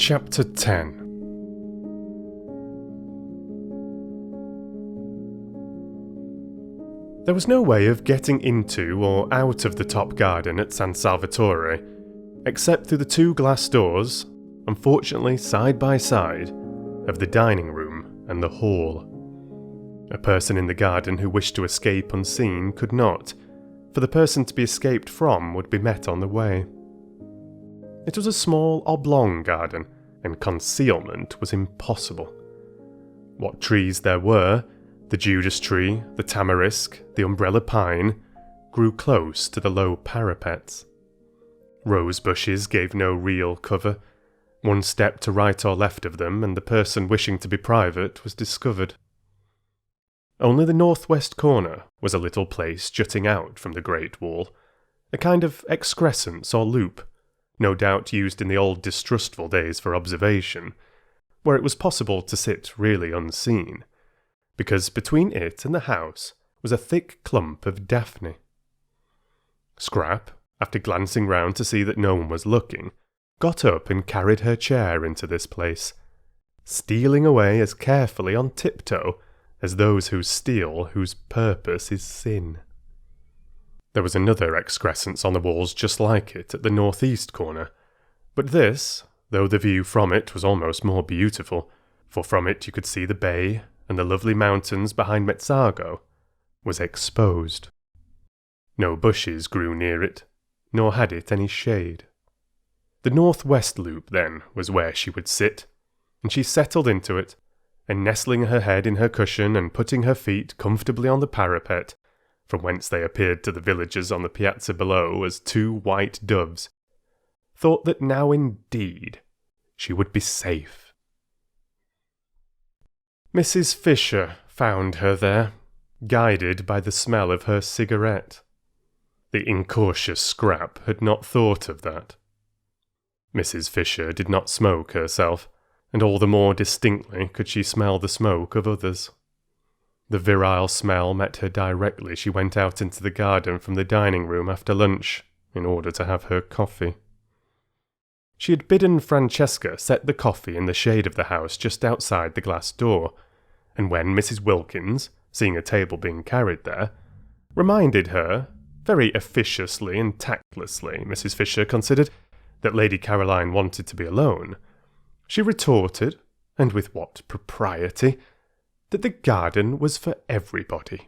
Chapter 10. There was no way of getting into or out of the top garden at San Salvatore, except through the two glass doors, unfortunately side by side, of the dining room and the hall. A person in the garden who wished to escape unseen could not, for the person to be escaped from would be met on the way. It was a small oblong garden, and concealment was impossible. What trees there were, the Judas tree, the tamarisk, the umbrella pine, grew close to the low parapets. Rose bushes gave no real cover. One step to right or left of them, and the person wishing to be private was discovered. Only the northwest corner was a little place jutting out from the great wall, a kind of excrescence or loop, no doubt used in the old distrustful days for observation, where it was possible to sit really unseen, because between it and the house was a thick clump of daphne. Scrap, after glancing round to see that no one was looking, got up and carried her chair into this place, stealing away as carefully on tiptoe as those who steal whose purpose is sin. There was another excrescence on the walls just like it at the northeast corner, but this, though the view from it was almost more beautiful, for from it you could see the bay and the lovely mountains behind Mezzago, was exposed. No bushes grew near it, nor had it any shade. The northwest loop, then, was where she would sit, and she settled into it, and nestling her head in her cushion and putting her feet comfortably on the parapet, from whence they appeared to the villagers on the piazza below as two white doves, thought that now indeed she would be safe. Mrs. Fisher found her there, guided by the smell of her cigarette. The incautious Scrap had not thought of that. Mrs. Fisher did not smoke herself, and all the more distinctly could she smell the smoke of others. The virile smell met her directly she went out into the garden from the dining room after lunch, in order to have her coffee. She had bidden Francesca set the coffee in the shade of the house just outside the glass door, and when Mrs. Wilkins, seeing a table being carried there, reminded her, very officiously and tactlessly, Mrs. Fisher considered, that Lady Caroline wanted to be alone, she retorted, and with what propriety, that the garden was for everybody.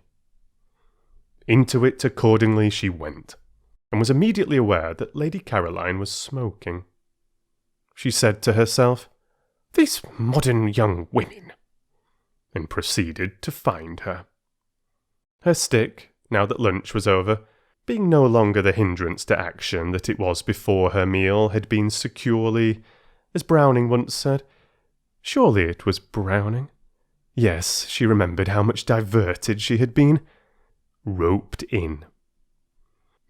Into it accordingly she went, and was immediately aware that Lady Caroline was smoking. She said to herself, "These modern young women," and proceeded to find her. Her stick, now that lunch was over, being no longer the hindrance to action that it was before her meal, had been securely, as Browning once said, surely it was Browning? Yes, she remembered how much diverted she had been. Roped in.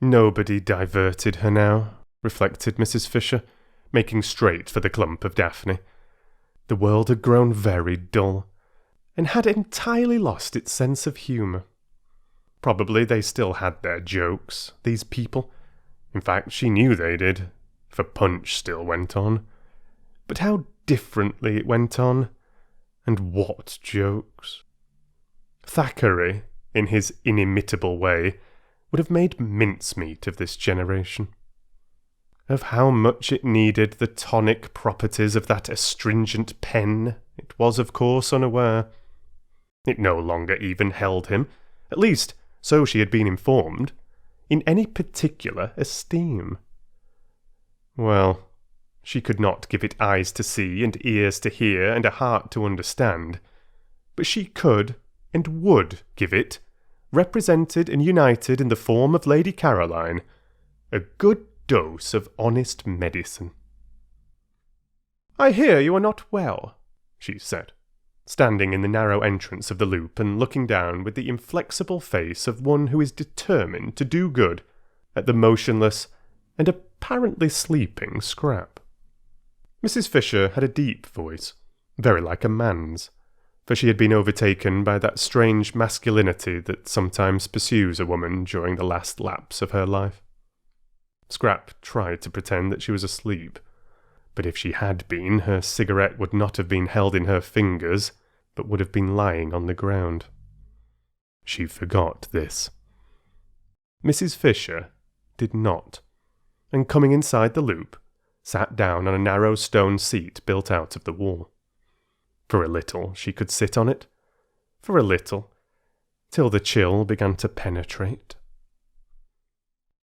Nobody diverted her now, reflected Mrs. Fisher, making straight for the clump of daphne. The world had grown very dull, and had entirely lost its sense of humour. Probably they still had their jokes, these people. In fact, she knew they did, for Punch still went on. But how differently it went on, and what jokes. Thackeray, in his inimitable way, would have made mincemeat of this generation. Of how much it needed the tonic properties of that astringent pen, it was of course unaware. It no longer even held him, at least so she had been informed, in any particular esteem. Well, she could not give it eyes to see and ears to hear and a heart to understand, but she could and would give it, represented and united in the form of Lady Caroline, a good dose of honest medicine. "I hear you are not well," she said, standing in the narrow entrance of the loop and looking down with the inflexible face of one who is determined to do good at the motionless and apparently sleeping Scrap. Mrs. Fisher had a deep voice, very like a man's, for she had been overtaken by that strange masculinity that sometimes pursues a woman during the last lapse of her life. Scrap tried to pretend that she was asleep, But if she had been, her cigarette would not have been held in her fingers, but would have been lying on the ground. She forgot this. Mrs. Fisher did not, and coming inside the loop, sat down on a narrow stone seat built out of the wall. For a little she could sit on it, for a little, till the chill began to penetrate.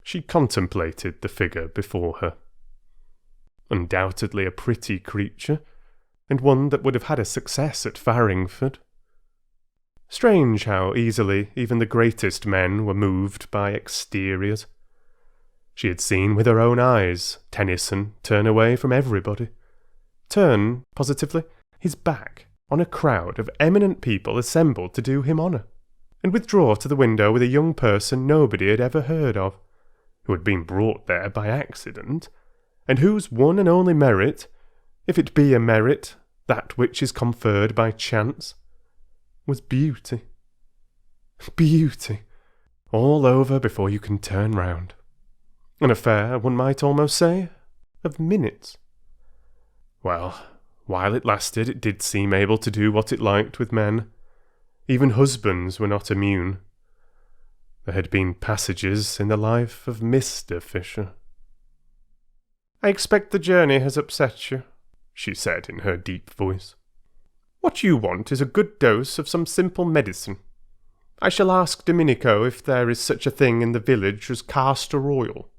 She contemplated the figure before her. Undoubtedly a pretty creature, and one that would have had a success at Farringford. Strange how easily even the greatest men were moved by exteriors. She had seen with her own eyes Tennyson turn away from everybody. Turn, positively, his back on a crowd of eminent people assembled to do him honour, and withdraw to the window with a young person nobody had ever heard of, who had been brought there by accident, and whose one and only merit, if it be a merit, that which is conferred by chance, was beauty. Beauty, all over before you can turn round. An affair, one might almost say, of minutes. Well, while it lasted, it did seem able to do what it liked with men. Even husbands were not immune. There had been passages in the life of Mr. Fisher. "I expect the journey has upset you," she said in her deep voice. "What you want is a good dose of some simple medicine. I shall ask Domenico if there is such a thing in the village as castor oil."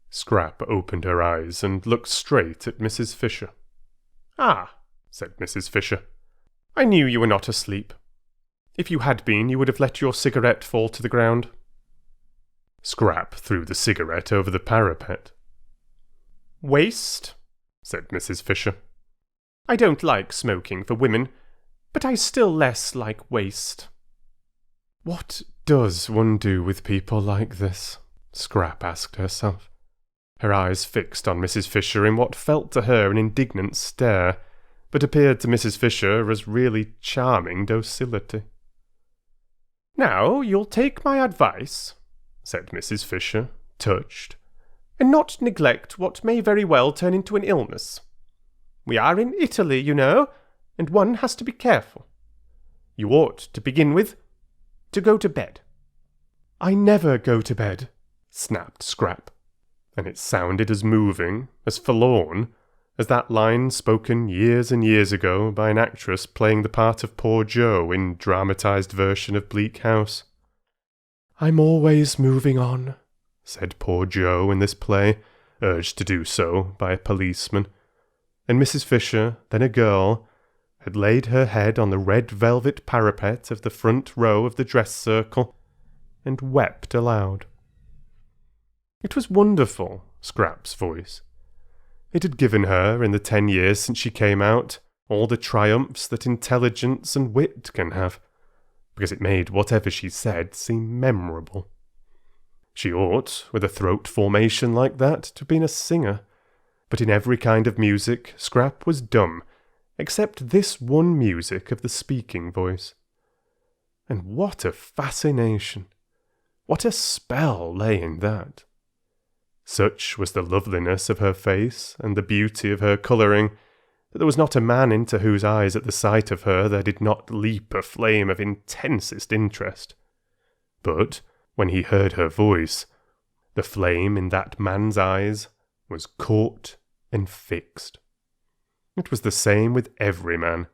Scrap opened her eyes and looked straight at Mrs. Fisher. "Ah," said Mrs. Fisher, "I knew you were not asleep. If you had been, you would have let your cigarette fall to the ground." Scrap threw the cigarette over the parapet. "Waste," said Mrs. Fisher. "I don't like smoking for women, but I still less like waste." What does one do with people like this? Scrap asked herself, her eyes fixed on Mrs. Fisher in what felt to her an indignant stare, but appeared to Mrs. Fisher as really charming docility. "Now you'll take my advice," said Mrs. Fisher, touched, "and not neglect what may very well turn into an illness. We are in Italy, you know, and one has to be careful. You ought, to begin with, to go to bed." "I never go to bed," snapped Scrap, and it sounded as moving, as forlorn, as that line spoken years and years ago by an actress playing the part of Poor Jo in dramatised version of Bleak House. "I'm always moving on," said Poor Jo in this play, urged to do so by a policeman, and Mrs. Fisher, then a girl, had laid her head on the red velvet parapet of the front row of the dress circle, and wept aloud. It was wonderful, Scrap's voice. It had given her, in the 10 years since she came out, all the triumphs that intelligence and wit can have, because it made whatever she said seem memorable. She ought, with a throat formation like that, to have been a singer, but in every kind of music Scrap was dumb, except this one music of the speaking voice. And what a fascination! What a spell lay in that! Such was the loveliness of her face and the beauty of her colouring, that there was not a man into whose eyes at the sight of her there did not leap a flame of intensest interest. But, when he heard her voice, the flame in that man's eyes was caught and fixed. It was the same with every man,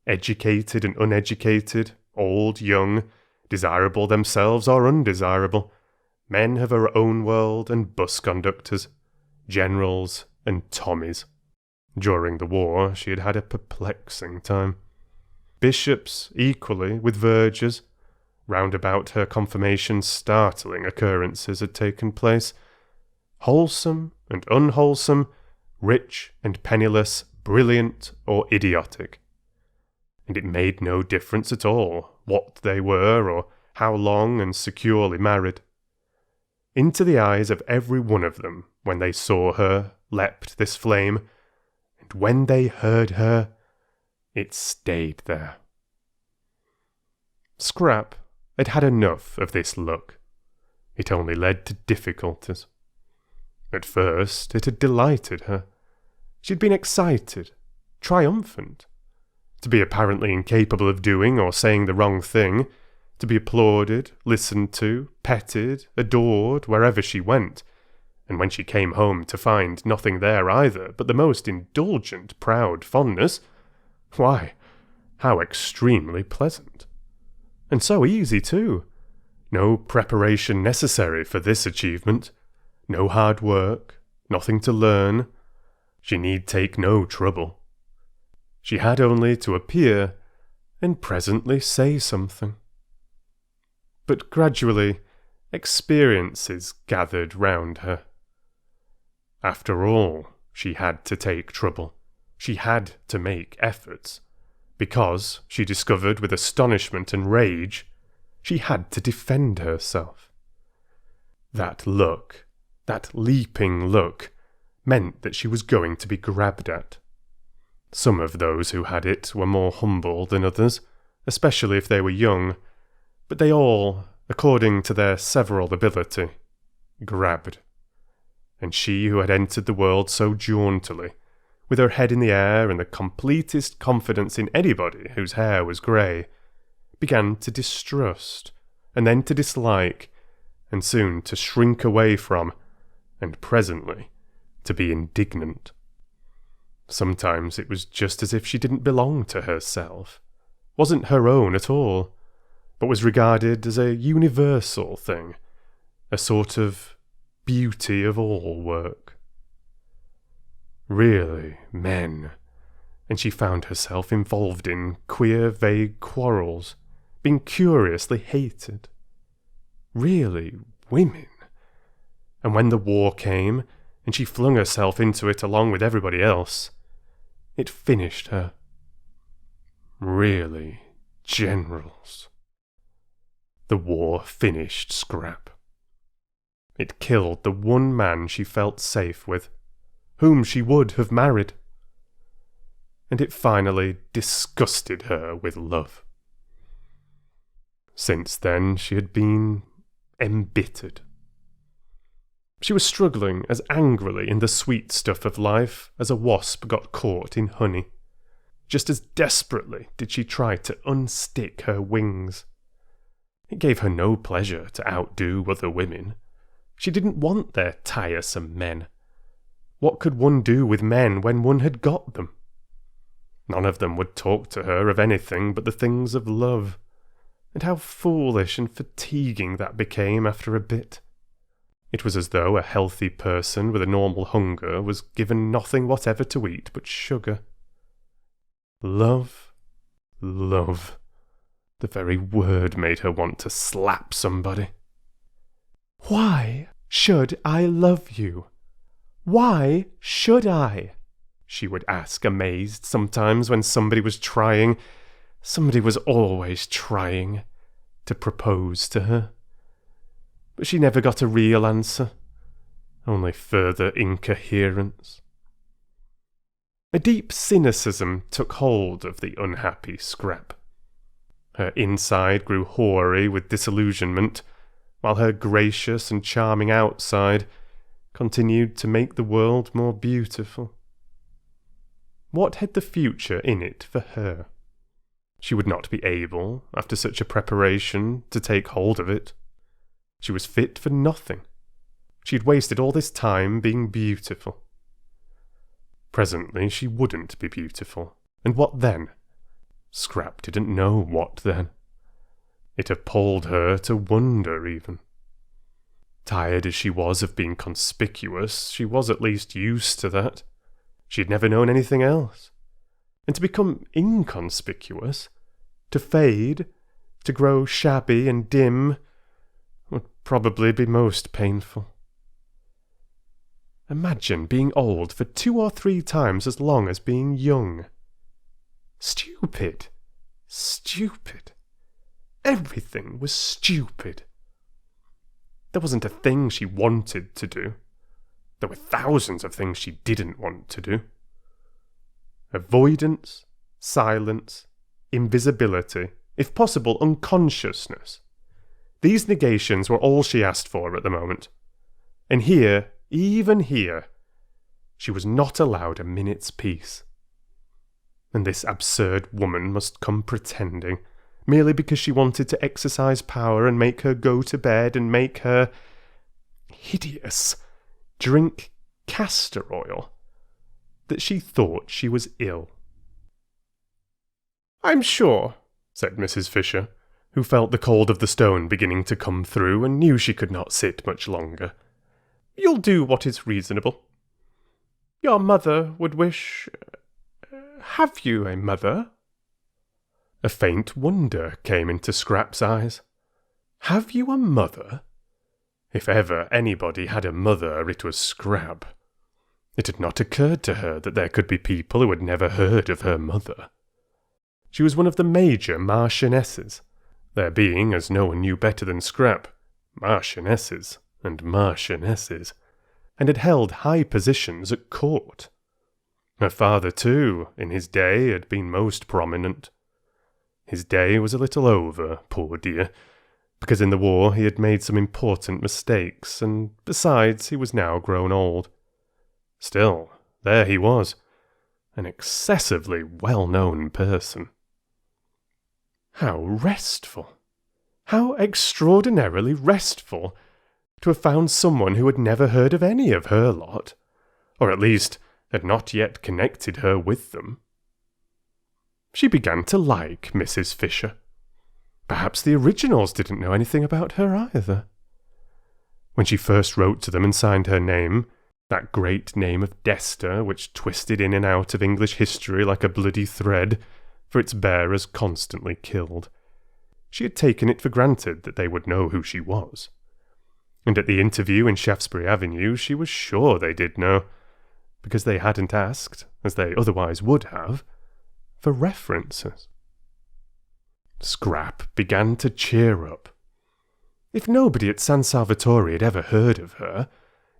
educated and uneducated, old, young, desirable themselves or undesirable, men of her own world and bus conductors, generals and Tommies. During the war she had had a perplexing time. Bishops, equally, with vergers. Round about her confirmation startling occurrences had taken place. Wholesome and unwholesome, rich and penniless, brilliant or idiotic. And it made no difference at all what they were or how long and securely married. Into the eyes of every one of them, when they saw her, leapt this flame, and when they heard her, it stayed there. Scrap had had enough of this look. It only led to difficulties. At first it had delighted her. She'd been excited, triumphant. To be apparently incapable of doing or saying the wrong thing, to be applauded, listened to, petted, adored wherever she went, and when she came home to find nothing there either but the most indulgent, proud fondness, why, how extremely pleasant. And so easy too. No preparation necessary for this achievement, no hard work, nothing to learn. She need take no trouble. She had only to appear and presently say something. But gradually, experiences gathered round her. After all, she had to take trouble. She had to make efforts. Because, she discovered with astonishment and rage, she had to defend herself. That look, that leaping look, meant that she was going to be grabbed at. Some of those who had it were more humble than others, especially if they were young, but they all, according to their several ability, grabbed. And she who had entered the world so jauntily, with her head in the air and the completest confidence in anybody whose hair was grey, began to distrust, and then to dislike, and soon to shrink away from, and presently to be indignant. Sometimes it was just as if she didn't belong to herself, wasn't her own at all, but was regarded as a universal thing, a sort of beauty of all work. Really, men, and she found herself involved in queer, vague quarrels, being curiously hated. Really, women. And when the war came, and she flung herself into it along with everybody else, it finished her. Really, generals. The war finished Scrap. It killed the one man she felt safe with, whom she would have married. And it finally disgusted her with love. Since then she had been embittered. She was struggling as angrily in the sweet stuff of life as a wasp got caught in honey. Just as desperately did she try to unstick her wings. It gave her no pleasure to outdo other women. She didn't want their tiresome men. What could one do with men when one had got them? None of them would talk to her of anything but the things of love. And how foolish and fatiguing that became after a bit. It was as though a healthy person with a normal hunger was given nothing whatever to eat but sugar. Love, love. The very word made her want to slap somebody. "Why should I love you? Why should I?" she would ask, amazed, sometimes when somebody was always trying, to propose to her. But she never got a real answer, only further incoherence. A deep cynicism took hold of the unhappy Scrap. Her inside grew hoary with disillusionment, while her gracious and charming outside continued to make the world more beautiful. What had the future in it for her? She would not be able, after such a preparation, to take hold of it. She was fit for nothing. She had wasted all this time being beautiful. Presently she wouldn't be beautiful. And what then? Scrap didn't know what then. It appalled her to wonder even. Tired as she was of being conspicuous, she was at least used to that. She had never known anything else. And to become inconspicuous, to fade, to grow shabby and dim, would probably be most painful. Imagine being old for 2 or 3 times as long as being young. Stupid. Stupid. Everything was stupid. There wasn't a thing she wanted to do. There were thousands of things she didn't want to do. Avoidance, silence, invisibility, if possible unconsciousness. These negations were all she asked for at the moment. And here, even here, she was not allowed a minute's peace. And this absurd woman must come pretending, merely because she wanted to exercise power and make her go to bed and make her, hideous, drink castor oil, that she thought she was ill. "I'm sure," said Mrs. Fisher, who felt the cold of the stone beginning to come through and knew she could not sit much longer. "You'll do what is reasonable. Your mother would wish... Have you a mother?" A faint wonder came into Scrap's eyes. "Have you a mother?" If ever anybody had a mother, it was Scrap. It had not occurred to her that there could be people who had never heard of her mother. She was one of the major marchionesses, there being, as no one knew better than Scrap, marchionesses and marchionesses, and had held high positions at court. Her father, too, in his day, had been most prominent. His day was a little over, poor dear, because in the war he had made some important mistakes, and besides he was now grown old. Still, there he was, an excessively well-known person. How restful, how extraordinarily restful, to have found someone who had never heard of any of her lot, or at least had not yet connected her with them. She began to like Mrs. Fisher. Perhaps the originals didn't know anything about her either. When she first wrote to them and signed her name, that great name of Dester, which twisted in and out of English history like a bloody thread, for its bearers constantly killed, she had taken it for granted that they would know who she was. And at the interview in Shaftesbury Avenue she was sure they did know, because they hadn't asked, as they otherwise would have, for references. Scrap began to cheer up. If nobody at San Salvatore had ever heard of her,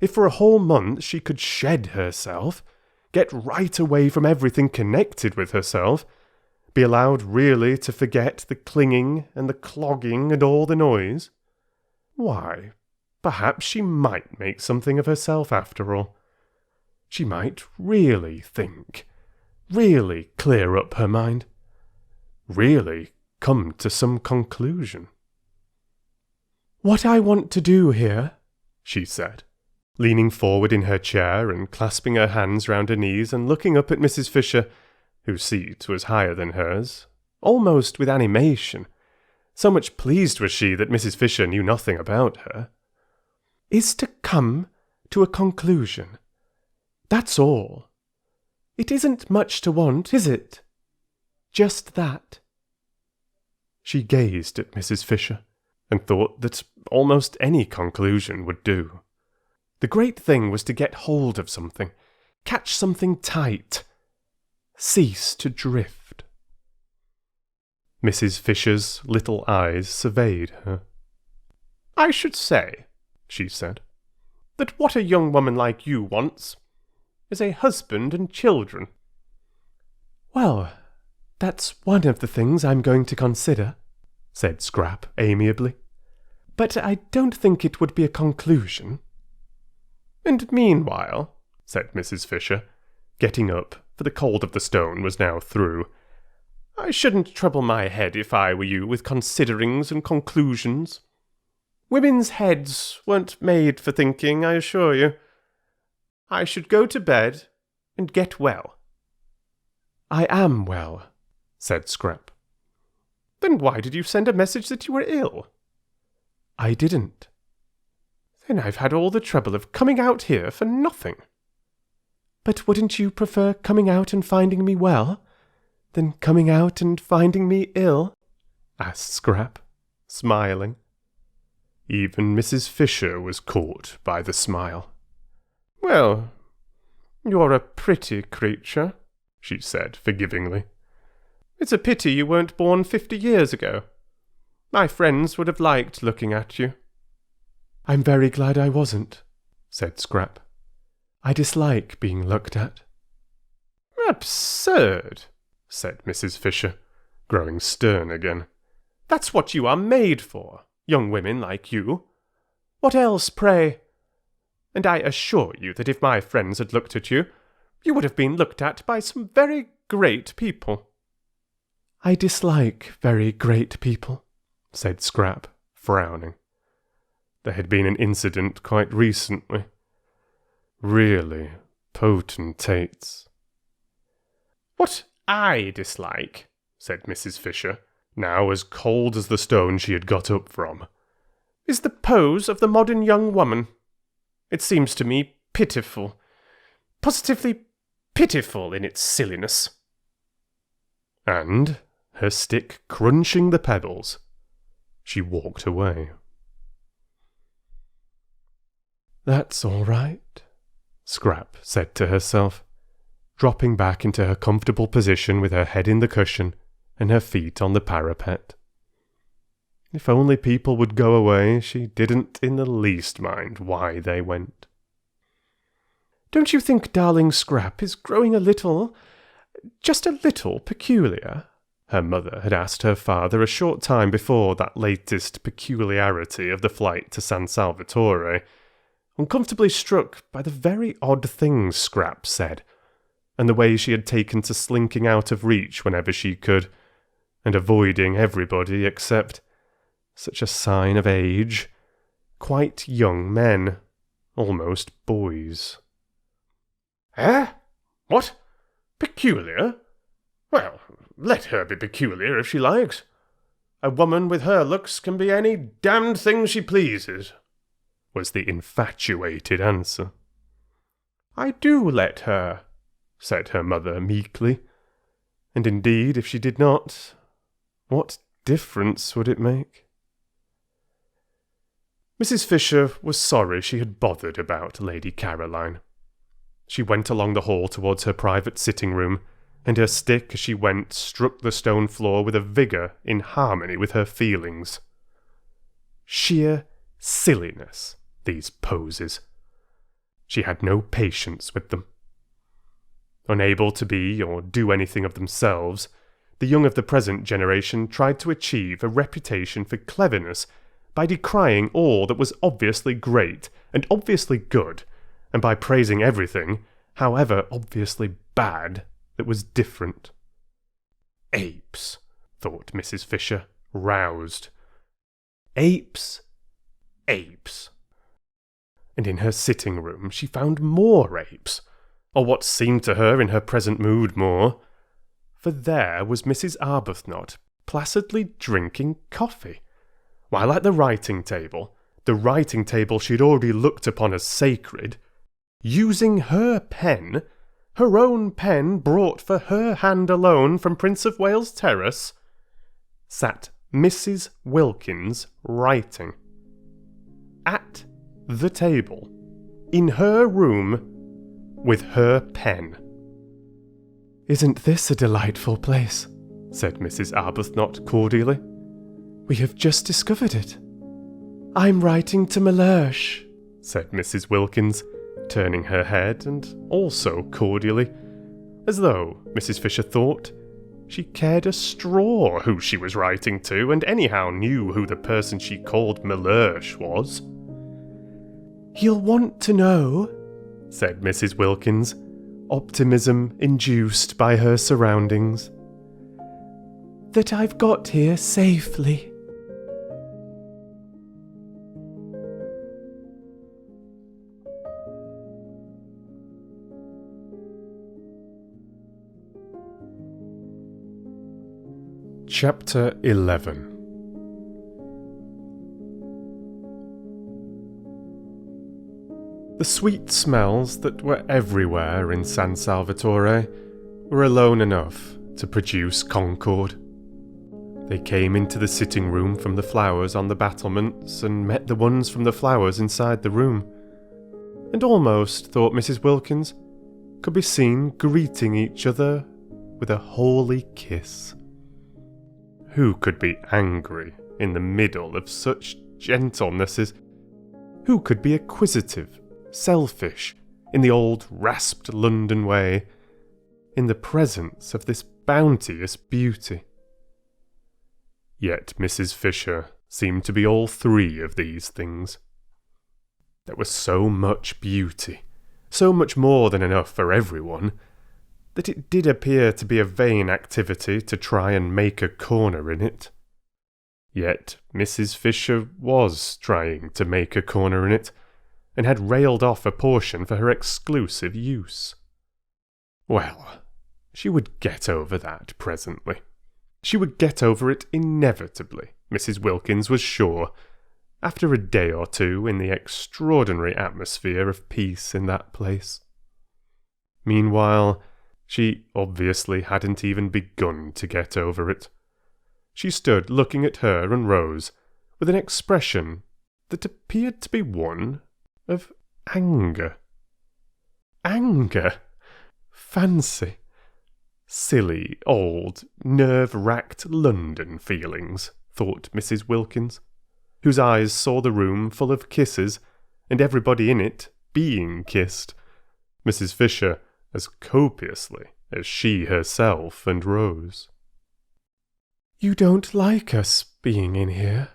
if for a whole month she could shed herself, get right away from everything connected with herself, be allowed really to forget the clinging and the clogging and all the noise, why, perhaps she might make something of herself after all. She might really think, really clear up her mind, really come to some conclusion. "What I want to do here," she said, leaning forward in her chair and clasping her hands round her knees and looking up at Mrs. Fisher, whose seat was higher than hers, almost with animation, so much pleased was she that Mrs. Fisher knew nothing about her, "is to come to a conclusion. That's all. It isn't much to want, is it? Just that." She gazed at Mrs. Fisher, and thought that almost any conclusion would do. The great thing was to get hold of something, catch something tight, cease to drift. Mrs. Fisher's little eyes surveyed her. "I should say," she said, "that what a young woman like you wants is a husband and children." "Well, that's one of the things I'm going to consider," said Scrap amiably. "But I don't think it would be a conclusion." "And meanwhile," said Mrs. Fisher, getting up, for the cold of the stone was now through, "I shouldn't trouble my head if I were you with considerings and conclusions. Women's heads weren't made for thinking, I assure you. I should go to bed and get well." "I am well," said Scrap. "Then why did you send a message that you were ill?" "I didn't." "Then I've had all the trouble of coming out here for nothing." "But wouldn't you prefer coming out and finding me well, than coming out and finding me ill?" asked Scrap, smiling. Even Mrs. Fisher was caught by the smile. "Well, you're a pretty creature," she said forgivingly. "It's a pity you weren't born 50 years ago. My friends would have liked looking at you." "I'm very glad I wasn't," said Scrap. "I dislike being looked at." "Absurd," said Mrs. Fisher, growing stern again. "That's what you are made for, young women like you. What else, pray? and I assure you that if my friends had looked at you, you would have been looked at by some very great people." "I dislike very great people," said Scrap, frowning. There had been an incident quite recently. Really potentates. "What I dislike," said Mrs. Fisher, now as cold as the stone she had got up from, "is the pose of the modern young woman. It seems to me pitiful. Positively pitiful in its silliness." And, her stick crunching the pebbles, she walked away. "That's all right," Scrap said to herself, dropping back into her comfortable position with her head in the cushion and her feet on the parapet. If only people would go away, she didn't in the least mind why they went. "Don't you think darling Scrap is growing a little, just a little peculiar?" her mother had asked her father a short time before that latest peculiarity of the flight to San Salvatore, uncomfortably struck by the very odd things Scrap said, and the way she had taken to slinking out of reach whenever she could, and avoiding everybody except, such a sign of age, quite young men, almost boys. "Eh? What? Peculiar? Well, let her be peculiar if she likes. A woman with her looks can be any damned thing she pleases," was the infatuated answer. "I do let her," said her mother meekly. And indeed, if she did not, what difference would it make? Mrs. Fisher was sorry she had bothered about Lady Caroline. She went along the hall towards her private sitting-room, and her stick as she went struck the stone floor with a vigour in harmony with her feelings. Sheer silliness, these poses. She had no patience with them. Unable to be or do anything of themselves, the young of the present generation tried to achieve a reputation for cleverness by decrying all that was obviously great and obviously good, and by praising everything, however obviously bad, that was different. Apes, thought Mrs. Fisher, roused. Apes, apes. And in her sitting-room she found more apes, or what seemed to her in her present mood more, for there was Mrs. Arbuthnot placidly drinking coffee, while at the writing table she had already looked upon as sacred, using her pen, her own pen brought for her hand alone from Prince of Wales Terrace, sat Mrs. Wilkins writing. At the table, in her room, with her pen. "Isn't this a delightful place?" said Mrs. Arbuthnot cordially. "We have just discovered it." "I'm writing to Mellersh," said Mrs. Wilkins, turning her head, and also cordially, as though, Mrs. Fisher thought, she cared a straw who she was writing to, and anyhow knew who the person she called Mellersh was. "He'll want to know," said Mrs. Wilkins, optimism induced by her surroundings, "that I've got here safely." Chapter 11. The sweet smells that were everywhere in San Salvatore were alone enough to produce concord. They came into the sitting room from the flowers on the battlements and met the ones from the flowers inside the room, and almost, thought Mrs. Wilkins, could be seen greeting each other with a holy kiss. Who could be angry in the middle of such gentlenesses? Who could be acquisitive, selfish, in the old rasped London way, in the presence of this bounteous beauty? Yet Mrs. Fisher seemed to be all three of these things. There was so much beauty, so much more than enough for everyone, that it did appear to be a vain activity to try and make a corner in it. Yet Mrs. Fisher was trying to make a corner in it, and had railed off a portion for her exclusive use. Well, she would get over that presently. She would get over it inevitably, Mrs. Wilkins was sure, after a day or two in the extraordinary atmosphere of peace in that place. Meanwhile, she obviously hadn't even begun to get over it. She stood looking at her and Rose with an expression that appeared to be one of anger. Anger? Fancy. Silly, old, nerve-racked London feelings, thought Mrs. Wilkins, whose eyes saw the room full of kisses, and everybody in it being kissed, Mrs. Fisher as copiously as she herself and Rose. "You don't like us being in here?"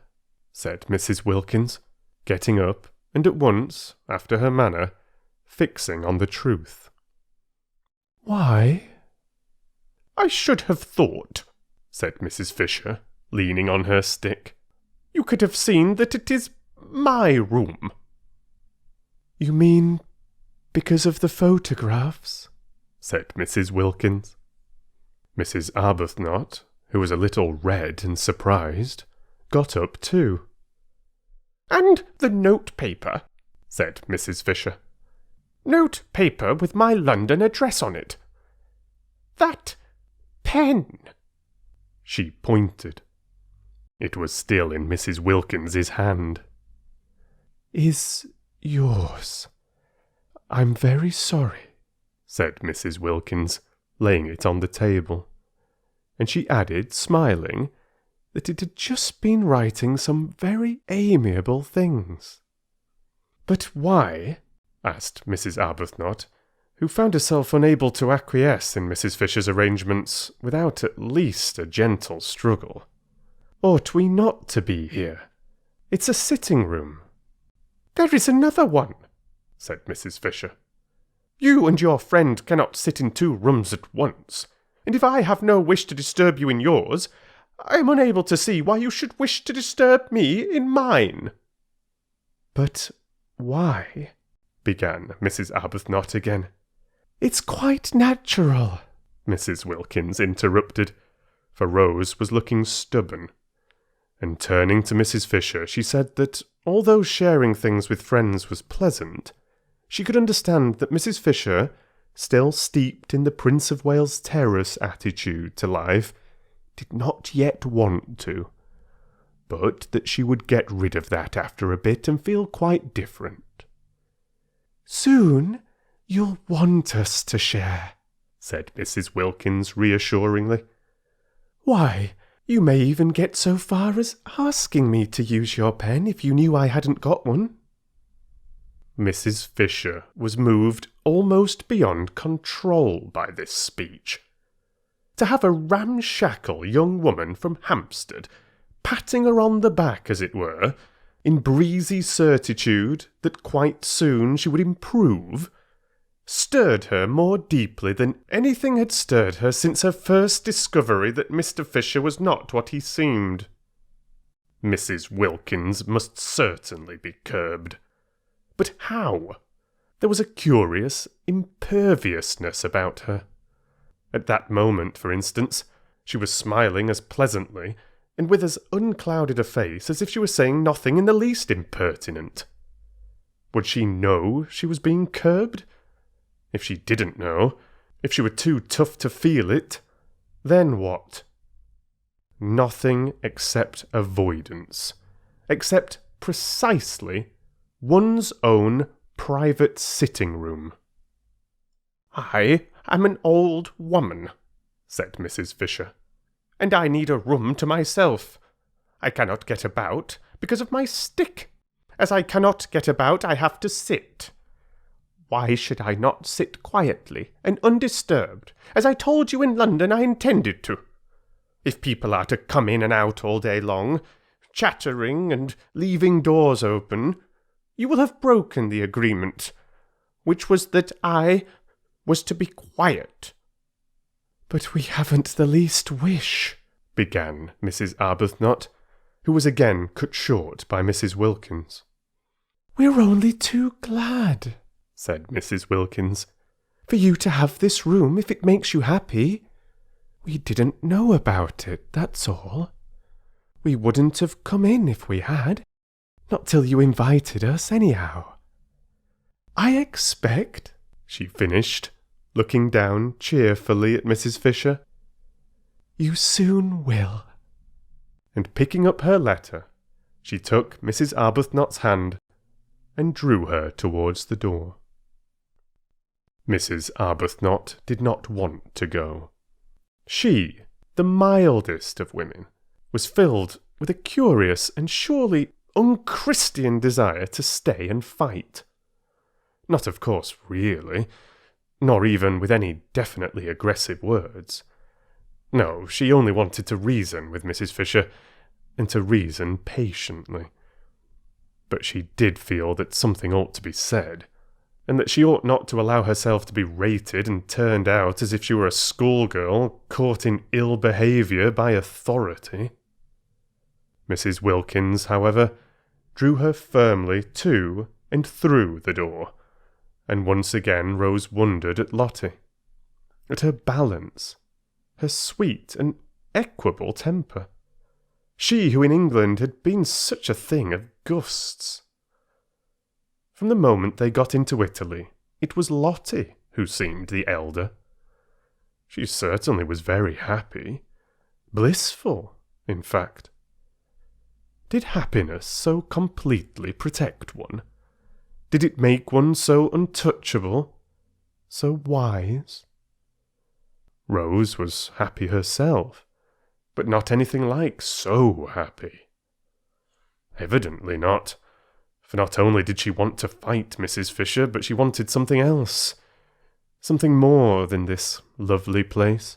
said Mrs. Wilkins, getting up, and at once, after her manner, fixing on the truth. "Why?" "I should have thought," said Mrs. Fisher, leaning on her stick, "you could have seen that it is my room." "You mean because of the photographs?" said Mrs. Wilkins. Mrs. Arbuthnot, who was a little red and surprised, got up too. "And the note-paper," said Mrs. Fisher. "Note-paper with my London address on it. That pen." She pointed. It was still in Mrs. Wilkins's hand. "Is yours. I'm very sorry," said Mrs. Wilkins, laying it on the table. And she added, smiling, that it had just been writing some very amiable things. "But why?" asked Mrs. Arbuthnot, who found herself unable to acquiesce in Mrs. Fisher's arrangements without at least a gentle struggle. "Ought we not to be here? It's a sitting-room." "There is another one," said Mrs. Fisher. "You and your friend cannot sit in 2 rooms at once, and if I have no wish to disturb you in yours, I am unable to see why you should wish to disturb me in mine." "But why?" began Mrs. Arbuthnot again. "It's quite natural," Mrs. Wilkins interrupted, for Rose was looking stubborn. And turning to Mrs. Fisher, she said that, although sharing things with friends was pleasant, she could understand that Mrs. Fisher, still steeped in the Prince of Wales Terrace attitude to life, did not yet want to, but that she would get rid of that after a bit and feel quite different. "Soon you'll want us to share," said Mrs. Wilkins reassuringly. "Why, you may even get so far as asking me to use your pen if you knew I hadn't got one." Mrs. Fisher was moved almost beyond control by this speech. To have a ramshackle young woman from Hampstead patting her on the back, as it were, in breezy certitude that quite soon she would improve, stirred her more deeply than anything had stirred her since her first discovery that Mr. Fisher was not what he seemed. Mrs. Wilkins must certainly be curbed. But how? There was a curious imperviousness about her. At that moment, for instance, she was smiling as pleasantly and with as unclouded a face as if she were saying nothing in the least impertinent. Would she know she was being curbed? If she didn't know, if she were too tough to feel it, then what? Nothing except avoidance, except precisely one's own private sitting-room. "I am an old woman," said Mrs. Fisher, "and I need a room to myself. I cannot get about because of my stick. As I cannot get about, I have to sit. Why should I not sit quietly and undisturbed, as I told you in London I intended to? If people are to come in and out all day long, chattering and leaving doors open, you will have broken the agreement, which was that I was to be quiet." "But we haven't the least wish," began Mrs. Arbuthnot, who was again cut short by Mrs. Wilkins. "We're only too glad," said Mrs. Wilkins, "for you to have this room if it makes you happy. We didn't know about it, that's all. We wouldn't have come in if we had, not till you invited us anyhow. I expect," she finished, looking down cheerfully at Mrs. Fisher, "you soon will." And picking up her letter, she took Mrs. Arbuthnot's hand and drew her towards the door. Mrs. Arbuthnot did not want to go. She, the mildest of women, was filled with a curious and surely unchristian desire to stay and fight. Not, of course, really, nor even with any definitely aggressive words. No, she only wanted to reason with Mrs. Fisher, and to reason patiently. But she did feel that something ought to be said, and that she ought not to allow herself to be rated and turned out as if she were a schoolgirl caught in ill behaviour by authority. Mrs. Wilkins, however, drew her firmly to and through the door, and once again Rose wondered at Lottie, at her balance, her sweet and equable temper. She who in England had been such a thing of gusts. From the moment they got into Italy, it was Lottie who seemed the elder. She certainly was very happy, blissful, in fact. Did happiness so completely protect one? Did it make one so untouchable, so wise? Rose was happy herself, but not anything like so happy. Evidently not, for not only did she want to fight Mrs. Fisher, but she wanted something else, something more than this lovely place,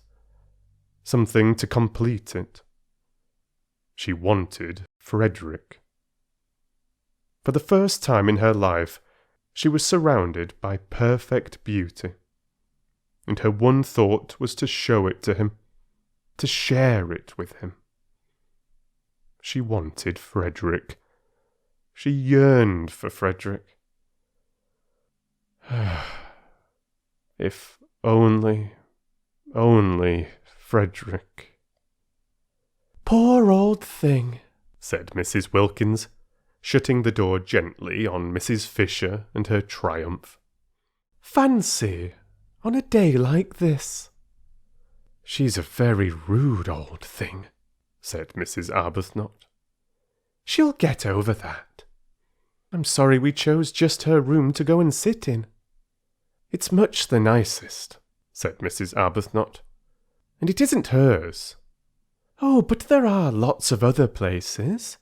something to complete it. She wanted Frederick. For the first time in her life, she was surrounded by perfect beauty, and her one thought was to show it to him, to share it with him. She wanted Frederick. She yearned for Frederick. If only Frederick. "Poor old thing," said Mrs. Wilkins, shutting the door gently on Mrs. Fisher and her triumph. "Fancy, on a day like this." "She's a very rude old thing," said Mrs. Arbuthnot. "She'll get over that. I'm sorry we chose just her room to go and sit in." "It's much the nicest," said Mrs. Arbuthnot, "and it isn't hers." "Oh, but there are lots of other places,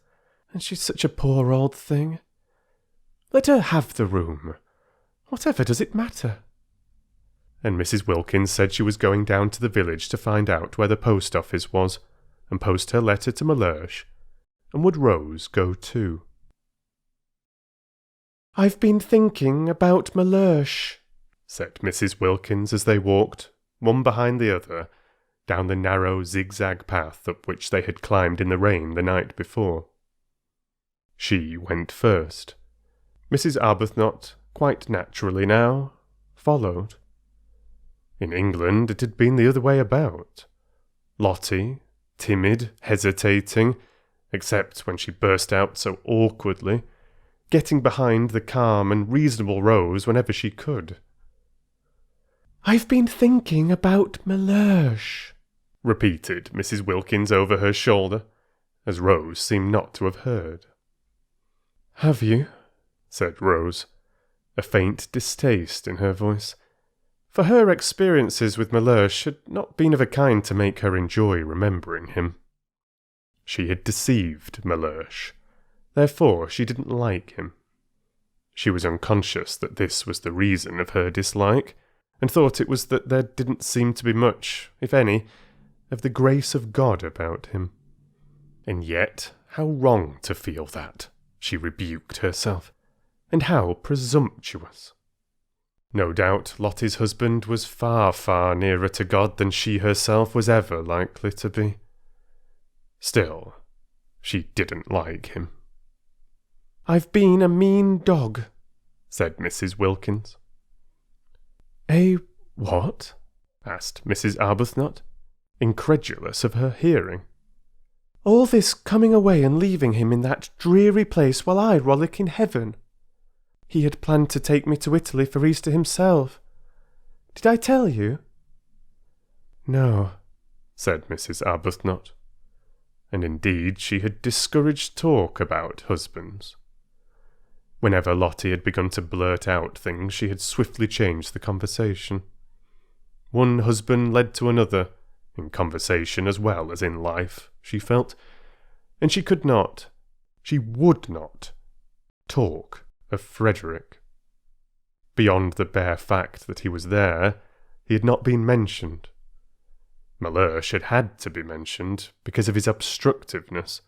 and she's such a poor old thing. Let her have the room. Whatever does it matter?" And Mrs. Wilkins said she was going down to the village to find out where the post office was, and post her letter to Mellersh, and would Rose go too? "I've been thinking about Mellersh," said Mrs. Wilkins as they walked, one behind the other, down the narrow zigzag path up which they had climbed in the rain the night before. She went first. Mrs. Arbuthnot, quite naturally now, followed. In England it had been the other way about. Lottie, timid, hesitating, except when she burst out so awkwardly, getting behind the calm and reasonable Rose whenever she could. "I've been thinking about Mellersh," repeated Mrs. Wilkins over her shoulder, as Rose seemed not to have heard. "Have you?" said Rose, a faint distaste in her voice, for her experiences with Mellersh had not been of a kind to make her enjoy remembering him. She had deceived Mellersh, therefore she didn't like him. She was unconscious that this was the reason of her dislike, and thought it was that there didn't seem to be much, if any, of the grace of God about him. And yet, how wrong to feel that, she rebuked herself, And how presumptuous! No doubt Lottie's husband was far, far nearer to God than she herself was ever likely to be. Still, she didn't like him. "I've been a mean dog," said Mrs. Wilkins. "A what?" asked Mrs. Arbuthnot, incredulous of her hearing. "All this coming away and leaving him in that dreary place while I rollick in heaven. He had planned to take me to Italy for Easter himself. Did I tell you?" "No," said Mrs. Arbuthnot. And indeed she had discouraged talk about husbands. Whenever Lottie had begun to blurt out things, she had swiftly changed the conversation. One husband led to another, in conversation as well as in life, she felt, and she would not, talk of Frederick. Beyond the bare fact that he was there, he had not been mentioned. Mellersh had to be mentioned because of his obstructiveness,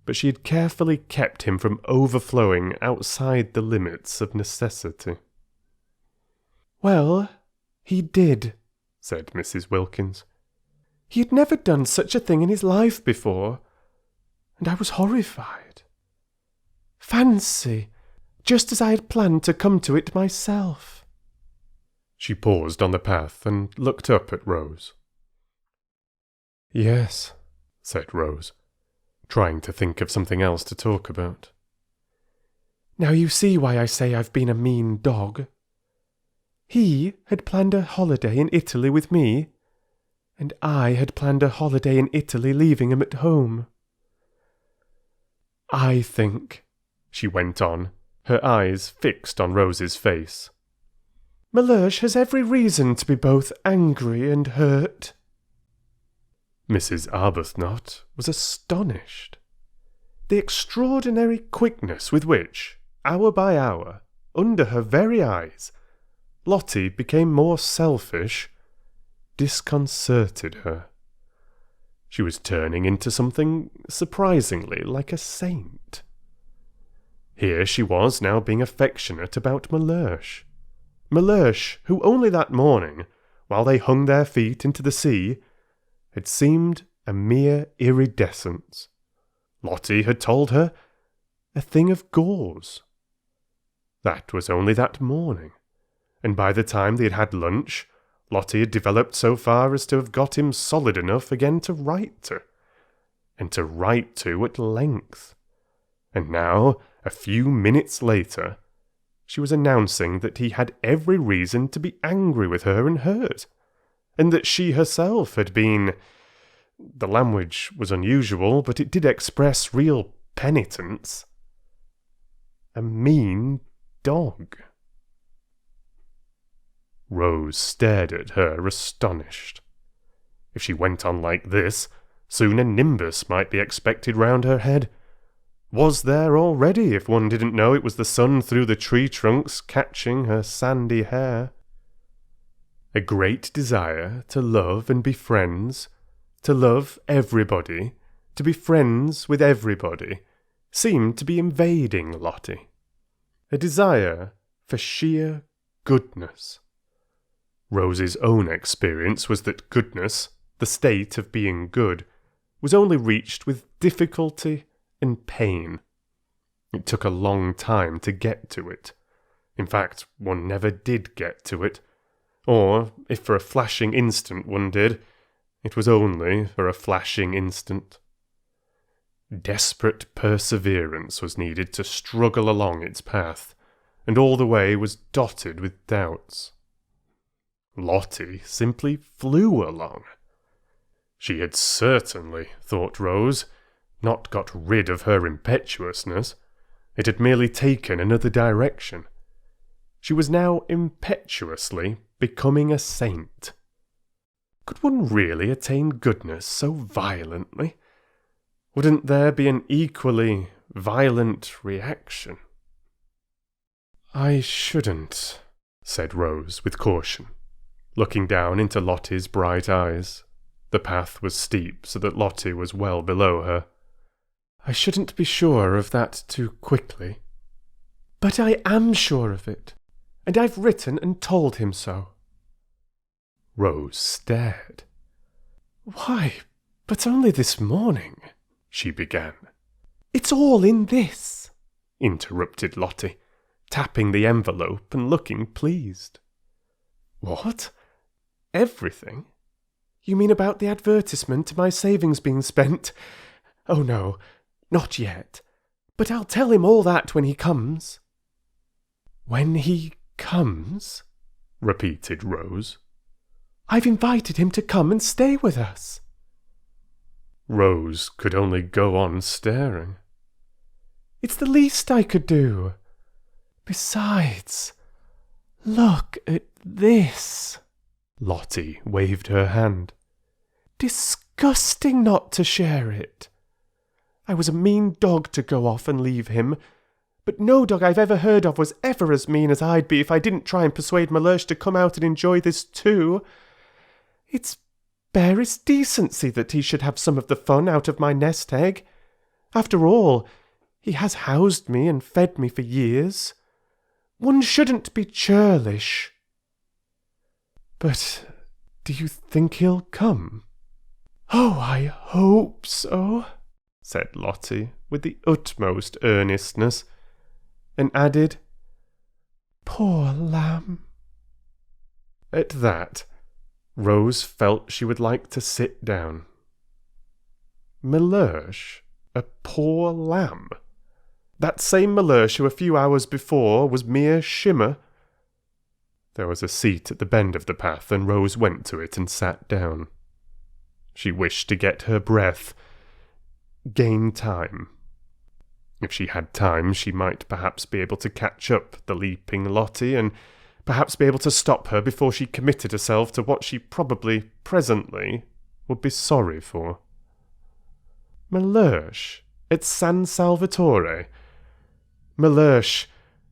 but she had carefully kept him from overflowing outside the limits of necessity. "Well, he did," said Mrs. Wilkins. "He had never done such a thing in his life before, and I was horrified. Fancy, just as I had planned to come to it myself." She paused on the path and looked up at Rose. "Yes," said Rose, trying to think of something else to talk about. "Now you see why I say I've been a mean dog. He had planned a holiday in Italy with me, and I had planned a holiday in Italy leaving him at home. I think," she went on, her eyes fixed on Rose's face, "Mellersh has every reason to be both angry and hurt." Mrs. Arbuthnot was astonished. The extraordinary quickness with which, hour by hour, under her very eyes, Lottie became more selfish, disconcerted her. She was turning into something surprisingly like a saint. Here she was now being affectionate about Mellersh. Mellersh, who only that morning, while they hung their feet into the sea, had seemed a mere iridescence. Lottie had told her a thing of gauze. That was only that morning, and by the time they had had lunch, Lottie had developed so far as to have got him solid enough again to write to, and to write to at length. And now, a few minutes later, she was announcing that he had every reason to be angry with her and hurt, and that she herself had been... The language was unusual, but it did express real penitence. A mean dog. Rose stared at her, astonished. If she went on like this, soon a nimbus might be expected round her head. Was there already, if one didn't know it was the sun through the tree trunks catching her sandy hair? A great desire to love and be friends, to love everybody, to be friends with everybody, seemed to be invading Lottie. A desire for sheer goodness. Rose's own experience was that goodness, the state of being good, was only reached with difficulty and pain. It took a long time to get to it. In fact, one never did get to it. Or, if for a flashing instant one did, it was only for a flashing instant. Desperate perseverance was needed to struggle along its path, and all the way was dotted with doubts. Lottie simply flew along. She had certainly, thought Rose, not got rid of her impetuousness. It had merely taken another direction. She was now impetuously becoming a saint. Could one really attain goodness so violently? Wouldn't there be an equally violent reaction? "I shouldn't," said Rose with caution, looking down into Lottie's bright eyes. The path was steep, so that Lottie was well below her. "I shouldn't be sure of that too quickly." But I am sure of it, and I've written and told him so. Rose stared. Why, but only this morning, she began. It's all in this, interrupted Lottie, tapping the envelope and looking pleased. What? Everything? You mean about the advertisement, my savings being spent? Oh no, not yet. But I'll tell him all that when he comes. When he comes? Repeated Rose. I've invited him to come and stay with us. Rose could only go on staring. It's the least I could do. Besides, look at this. Lottie waved her hand. Disgusting not to share it. I was a mean dog to go off and leave him, but no dog I've ever heard of was ever as mean as I'd be if I didn't try and persuade Mellersh to come out and enjoy this too. It's barest decency that he should have some of the fun out of my nest egg. After all, he has housed me and fed me for years. One shouldn't be churlish. But do you think he'll come? Oh, I hope so, said Lottie with the utmost earnestness, and added, Poor lamb. At that, Rose felt she would like to sit down. Mellersh, a poor lamb? That same Mellersh who a few hours before was mere shimmer? There was a seat at the bend of the path, and Rose went to it and sat down. She wished to get her breath, gain time. If she had time, she might perhaps be able to catch up the leaping Lottie, and perhaps be able to stop her before she committed herself to what she probably, presently, would be sorry for. Mellersh at San Salvatore. Mellersh,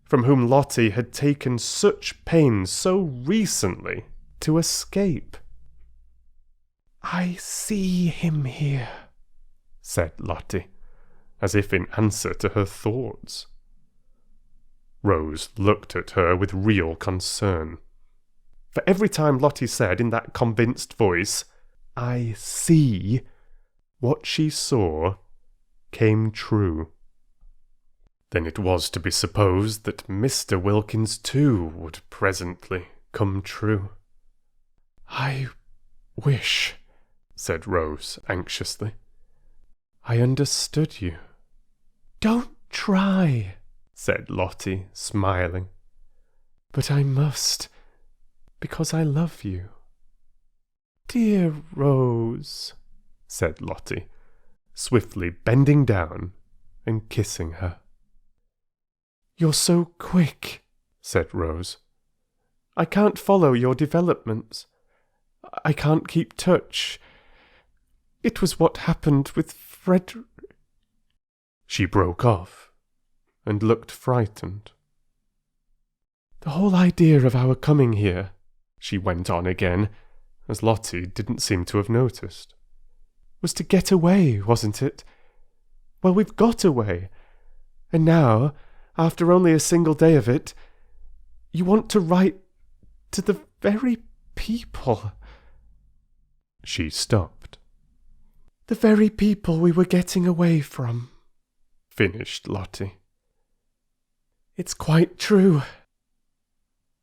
from whom Lottie had taken such pains so recently to escape. I see him here, said Lottie, as if in answer to her thoughts. Rose looked at her with real concern. For every time Lottie said in that convinced voice, I see, what she saw came true. Then it was to be supposed that Mr. Wilkins too would presently come true. I wish, said Rose anxiously, I understood you. Don't try, said Lottie, smiling. But I must, because I love you. Dear Rose, said Lottie, swiftly bending down and kissing her. You're so quick, said Rose. I can't follow your developments. I can't keep touch. It was what happened with Frederick. She broke off and looked frightened. The whole idea of our coming here, she went on again, as Lottie didn't seem to have noticed, was to get away, wasn't it? Well, we've got away, and now, after only a single day of it, you want to write to the very people. She stopped. The very people we were getting away from, finished Lottie. It's quite true.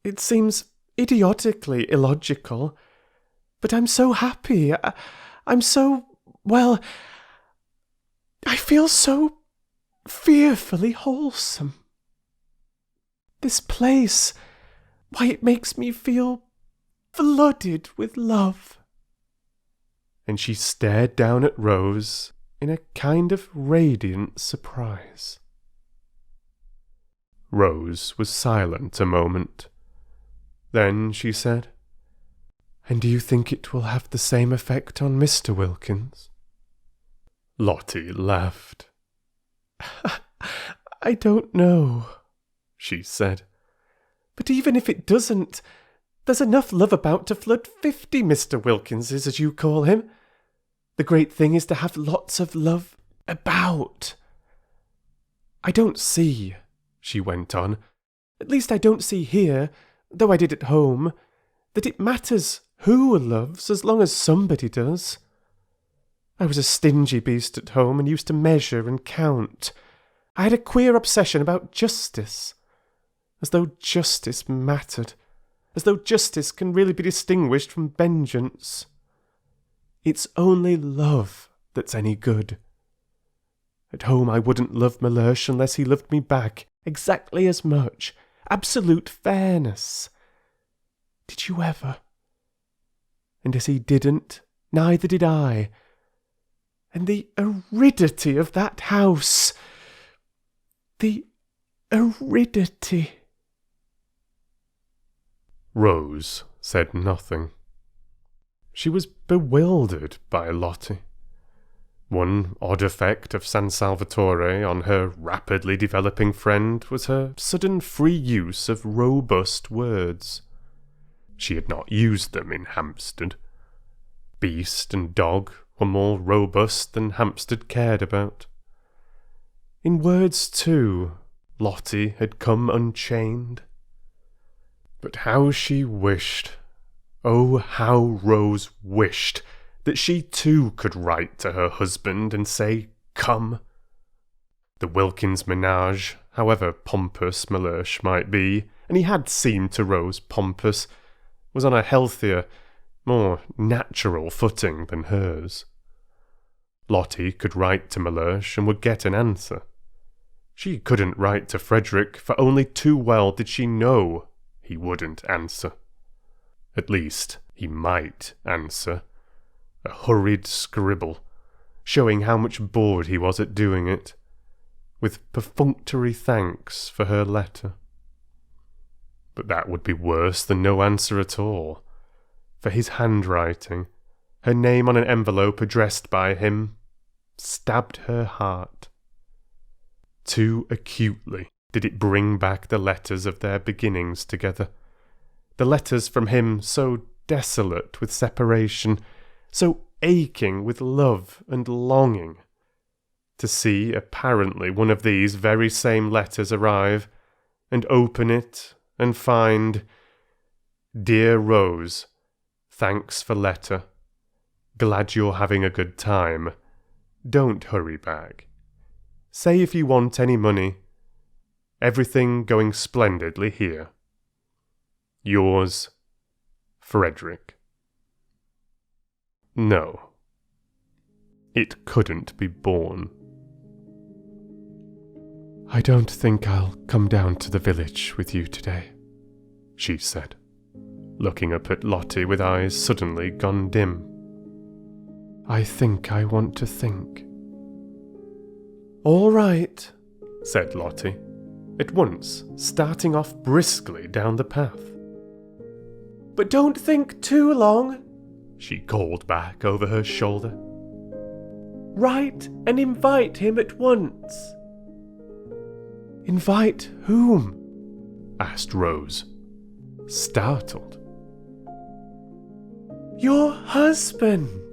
It seems idiotically illogical, but I'm so happy. I'm so, well, I feel so fearfully wholesome. This place, why, it makes me feel flooded with love. And she stared down at Rose in a kind of radiant surprise. Rose was silent a moment. Then she said, And do you think it will have the same effect on Mr. Wilkins? Lottie laughed. I don't know, she said. But even if it doesn't, there's enough love about to flood 50 Mr. Wilkinses, as you call him. The great thing is to have lots of love about. I don't see, she went on. "At least I don't see here, though I did at home, that it matters who loves as long as somebody does. I was a stingy beast at home and used to measure and count. I had a queer obsession about justice, as though justice mattered, as though justice can really be distinguished from vengeance. It's only love that's any good. At home I wouldn't love Mellersh unless he loved me back exactly as much. Absolute fairness. Did you ever? And as he didn't, neither did I. And the aridity of that house. The aridity." Rose said nothing. She was bewildered by Lottie. One odd effect of San Salvatore on her rapidly developing friend was her sudden free use of robust words. She had not used them in Hampstead. Beast and dog were more robust than Hampstead cared about. In words, too, Lottie had come unchained. But how she wished, oh, how Rose wished, that she too could write to her husband and say, "Come." The Wilkins menage, however pompous Mellersh might be, and he had seemed to Rose pompous, was on a healthier, more natural footing than hers. Lottie could write to Mellersh and would get an answer. She couldn't write to Frederick, for only too well did she know he wouldn't answer. At least, he might answer. A hurried scribble, showing how much bored he was at doing it, with perfunctory thanks for her letter. But that would be worse than no answer at all, for his handwriting, her name on an envelope addressed by him, stabbed her heart. Too acutely did it bring back the letters of their beginnings together, the letters from him so desolate with separation, so aching with love and longing. To see apparently one of these very same letters arrive, and open it, and find, "Dear Rose, thanks for letter. Glad you're having a good time. Don't hurry back. Say if you want any money. Everything going splendidly here. Yours, Frederick." No. It couldn't be borne. "I don't think I'll come down to the village with you today," she said, looking up at Lottie with eyes suddenly gone dim. "I think I want to think." "All right," said Lottie, at once starting off briskly down the path. "But don't think too long," she called back over her shoulder. "Write and invite him at once." "Invite whom?" asked Rose, startled. "Your husband."